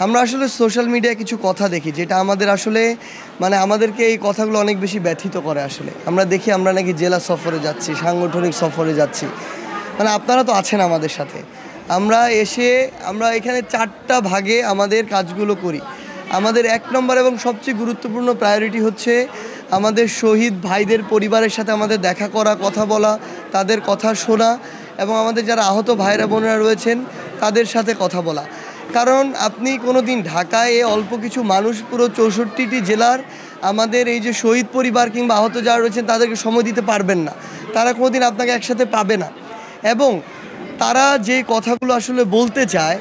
আমরা আসলে সোশ্যাল মিডিয়ায় কিছু কথা দেখি যেটা আমাদের আসলে মানে আমাদেরকে এই কথাগুলো অনেক বেশি ব্যথিত করে। আসলে আমরা দেখি আমরা নাকি জেলা সফরে যাচ্ছি, সাংগঠনিক সফরে যাচ্ছি, মানে আপনারা তো আছেন আমাদের সাথে। আমরা এখানে 4টা ভাগে আমাদের কাজগুলো করি। আমাদের 1 নম্বর এবং সবচেয়ে গুরুত্বপূর্ণ প্রায়োরিটি হচ্ছে আমাদের শহীদ ভাইদের পরিবারের সাথে আমাদের দেখা করা, কথা বলা, তাদের কথা শোনা এবং আমাদের যারা আহত ভাইরা বোনেরা রয়েছেন তাদের সাথে কথা বলা। কারণ আপনি কোনো দিন ঢাকায় অল্প কিছু মানুষ পুরো 64টি জেলার আমাদের এই যে শহীদ পরিবার কিংবা আহত যারা রয়েছেন তাদেরকে সময় দিতে পারবেন না। তারা কোনো দিন আপনাকে একসাথে পাবে না। এবং তারা যে কথাগুলো আসলে বলতে চায়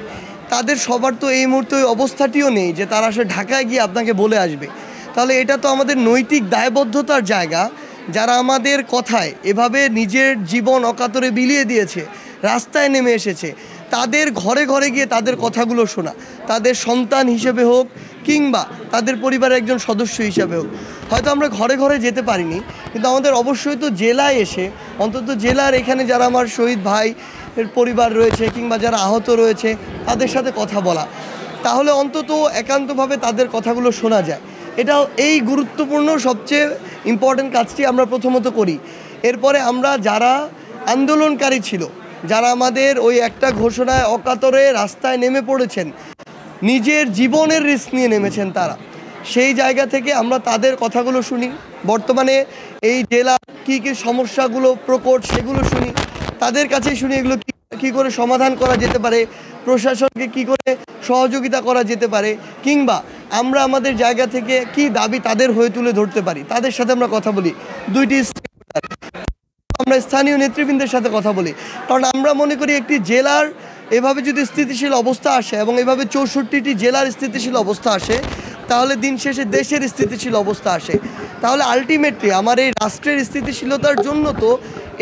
তাদের সবার তো এই মুহূর্তে ওই অবস্থাটিও নেই যে তারা আসলে ঢাকায় গিয়ে আপনাকে বলে আসবে। তাহলে এটা তো আমাদের নৈতিক দায়বদ্ধতার জায়গা। যারা আমাদের কথায় এভাবে নিজের জীবন অকাতরে বিলিয়ে দিয়েছে, রাস্তায় নেমে এসেছে, তাদের ঘরে ঘরে গিয়ে তাদের কথাগুলো শোনা, তাদের সন্তান হিসেবে হোক কিংবা তাদের পরিবারের একজন সদস্য হিসেবে হোক। হয়তো আমরা ঘরে ঘরে যেতে পারিনি, কিন্তু আমাদের অবশ্যই তো জেলায় এসে অন্তত জেলার এখানে যারা আমার শহীদ ভাই এর পরিবার রয়েছে কিংবা যারা আহত রয়েছে তাদের সাথে কথা বলা, তাহলে অন্তত একান্তভাবে তাদের কথাগুলো শোনা যায়। এটাও এই গুরুত্বপূর্ণ সবচেয়ে ইম্পর্ট্যান্ট কাজটি আমরা প্রথমত করি। এরপরে আমরা যারা আন্দোলনকারী ছিল, যারা আমাদের ওই একটা ঘোষণায় অকাতরে রাস্তায় নেমে পড়েছেন, নিজের জীবনের রিস্ক নিয়ে নেমেছেন, তারা সেই জায়গা থেকে আমরা তাদের কথাগুলো শুনি। বর্তমানে এই জেলা কী কী সমস্যাগুলো প্রকট সেগুলো শুনি, তাদের কাছেই শুনি এগুলো কী করে সমাধান করা যেতে পারে, প্রশাসনকে কী করে সহযোগিতা করা যেতে পারে, কিংবা আমরা আমাদের জায়গা থেকে কি দাবি তাদের হয়ে তুলে ধরতে পারি, তাদের সাথে আমরা কথা বলি। আমরা স্থানীয় নেতৃবৃন্দের সাথে কথা বলি। কারণ আমরা মনে করি একটি জেলার এভাবে যদি স্থিতিশীল অবস্থা আসে এবং এভাবে 64টি জেলার স্থিতিশীল অবস্থা আসে, তাহলে দিন শেষে দেশের স্থিতিশীল অবস্থা আসে। তাহলে আলটিমেটলি আমার এই রাষ্ট্রের স্থিতিশীলতার জন্য তো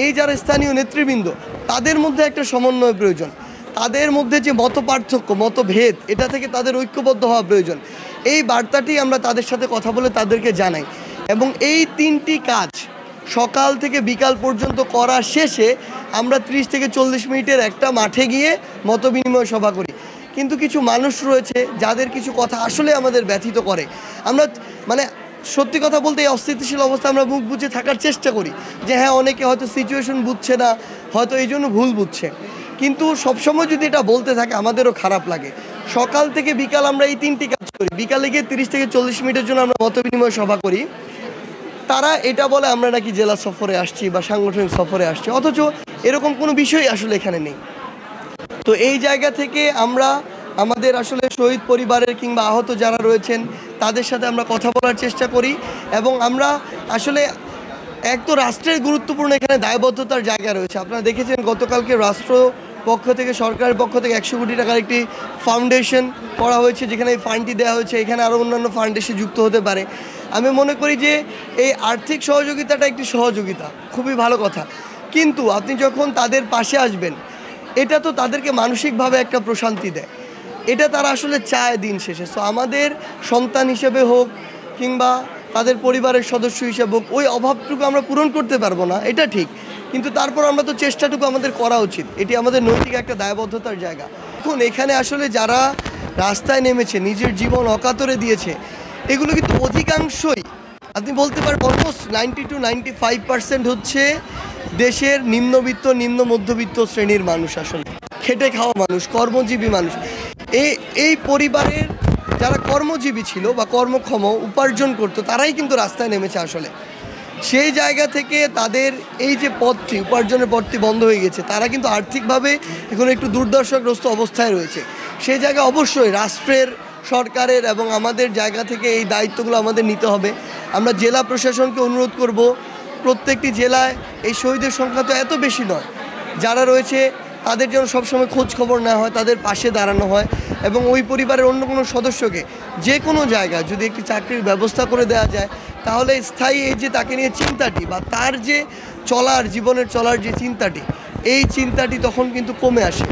এই যারা স্থানীয় নেতৃবৃন্দ তাদের মধ্যে একটা সমন্বয় প্রয়োজন। তাদের মধ্যে যে মতপার্থক্য, মতভেদ, এটা থেকে তাদের ঐক্যবদ্ধ হওয়া প্রয়োজন। এই বার্তাটি আমরা তাদের সাথে কথা বলে তাদেরকে জানাই। এবং এই 3টি কাজ সকাল থেকে বিকাল পর্যন্ত করা শেষে আমরা 30 থেকে 40 মিনিটের একটা মাঠে গিয়ে মতবিনিময় সভা করি। কিন্তু কিছু মানুষ রয়েছে যাদের কিছু কথা আসলে আমাদের ব্যথিত করে। আমরা মানে সত্যি কথা বলতে এই অস্থিতিশীল অবস্থা আমরা মুখ বুজে থাকার চেষ্টা করি যে হ্যাঁ, অনেকে হয়তো সিচুয়েশন বুঝছে না, হয়তো এই জন্য ভুল বুঝছে। কিন্তু সবসময় যদি এটা বলতে থাকে আমাদেরও খারাপ লাগে। সকাল থেকে বিকাল আমরা এই 3টি কাজ করি। বিকালে গিয়ে 30 থেকে 40 মিনিটের জন্য আমরা মতবিনিময় সভা করি। তারা এটা বলে আমরা নাকি জেলা সফরে আসছি বা সাংগঠনিক সফরে আসছি, অথচ এরকম কোনো বিষয় আসলে এখানে নেই। তো এই জায়গা থেকে আমরা আমাদের আসলে শহীদ পরিবারের কিংবা আহত যারা রয়েছেন তাদের সাথে আমরা কথা বলার চেষ্টা করি। এবং আমরা আসলে এক তো রাষ্ট্রের গুরুত্বপূর্ণ এখানে দায়বদ্ধতার জায়গা রয়েছে। আপনারা দেখেছেন গতকালকে রাষ্ট্র পক্ষ থেকে, সরকারের পক্ষ থেকে 100 কোটি টাকার একটি ফাউন্ডেশন করা হয়েছে, যেখানে এই ফান্ডটি দেওয়া হয়েছে। এখানে আরও অন্যান্য ফান্ডেশন যুক্ত হতে পারে। আমি মনে করি যে এই আর্থিক সহযোগিতাটা একটি সহযোগিতা, খুবই ভালো কথা। কিন্তু আপনি যখন তাদের পাশে আসবেন, এটা তো তাদেরকে মানসিকভাবে একটা প্রশান্তি দেয়। এটা তারা আসলে চায় দিন শেষে। সো আমাদের সন্তান হিসেবে হোক কিংবা তাদের পরিবারের সদস্য হিসেবে হোক, ওই অভাবটুকু আমরা পূরণ করতে পারবো না, এটা ঠিক। কিন্তু তারপর আমরা তো চেষ্টাটুকু আমাদের করা উচিত। এটি আমাদের নৈতিক একটা দায়বদ্ধতার জায়গা। এখন এখানে আসলে যারা রাস্তায় নেমেছে, নিজের জীবন অকাতরে দিয়েছে, এগুলো কিন্তু অধিকাংশই আপনি বলতে পারেন অলমোস্ট 90 to 95% হচ্ছে দেশের নিম্নবিত্ত, নিম্ন মধ্যবিত্ত শ্রেণীর মানুষ, আসলে খেটে খাওয়া মানুষ, কর্মজীবী মানুষ। এই পরিবারের যারা কর্মজীবী ছিল বা কর্মক্ষম উপার্জন করতো, তারাই কিন্তু রাস্তায় নেমেছে। আসলে সেই জায়গা থেকে তাদের এই যে পথটি, উপার্জনের পথটি বন্ধ হয়ে গেছে, তারা কিন্তু আর্থিকভাবে এখন একটু দুর্দশাগ্রস্ত অবস্থায় রয়েছে। সেই জায়গায় অবশ্যই রাষ্ট্রের, সরকারের এবং আমাদের জায়গা থেকে এই দায়িত্বগুলো আমাদের নিতে হবে। আমরা জেলা প্রশাসনকে অনুরোধ করব, প্রত্যেকটি জেলায় এই শহীদের সংখ্যা তো এত বেশি নয়, যারা রয়েছে তাদের যেন সবসময় খোঁজ খবর নেওয়া হয়, তাদের পাশে দাঁড়ানো হয় এবং ওই পরিবারের অন্য কোনো সদস্যকে যে কোনো জায়গায় যদি একটি চাকরির ব্যবস্থা করে দেওয়া যায়, তাহলে স্থায়ী এই যে তাকে নিয়ে চিন্তাটি বা তার যে জীবনের চলার যে চিন্তাটি, এই চিন্তাটি তখন কিন্তু কমে আসে।